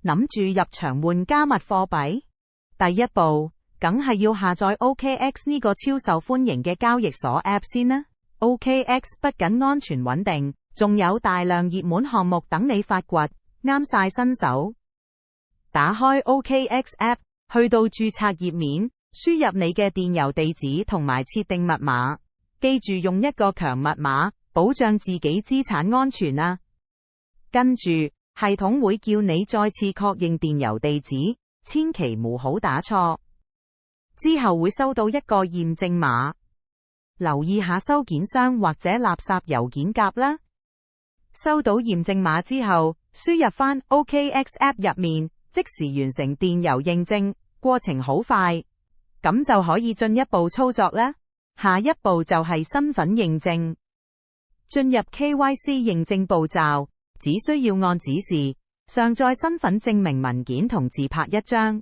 諗住入場換加密貨幣？第一步，梗係要下載 OKX 呢個超受歡迎嘅交易所 App 先啦。OKX 不僅安全穩定，仲有大量熱門項目等你發掘，啱晒新手。打開 OKX App， 去到註冊頁面，輸入你嘅電郵地址同埋設定密碼，記住用一個強密碼，保障自己資產安全啊。跟住，系統會叫你再次確認電郵地址，千祈唔好打錯。之後會收到一個驗證碼，留意下收件箱或者垃圾郵件夾啦。收到驗證碼之後，輸入返 OKX App 入面，即時完成電郵認證，過程好快，咁就可以進一步操作啦。下一步就係身份認證，進入 KYC 認證步驟，只需要按指示上載身份證明文件同自拍一張。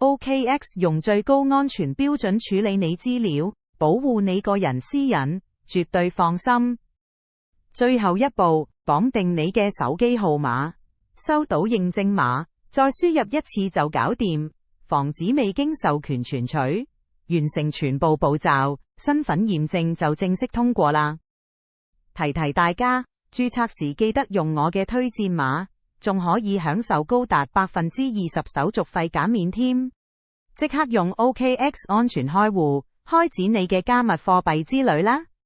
OKX 用最高安全標準處理你資料，保護你個人私隱，絕對放心。最後一步，綁定你嘅手機號碼，收到認證碼，再輸入一次就搞掂，防止未經授權存取。完成全部步驟，身份驗證就正式通過啦。提提大家，註冊時記得用我嘅推薦碼，仲可以享受高達 20% 手續費減免添。即刻用 OKX 安全開戶，開展你嘅加密貨幣之旅啦！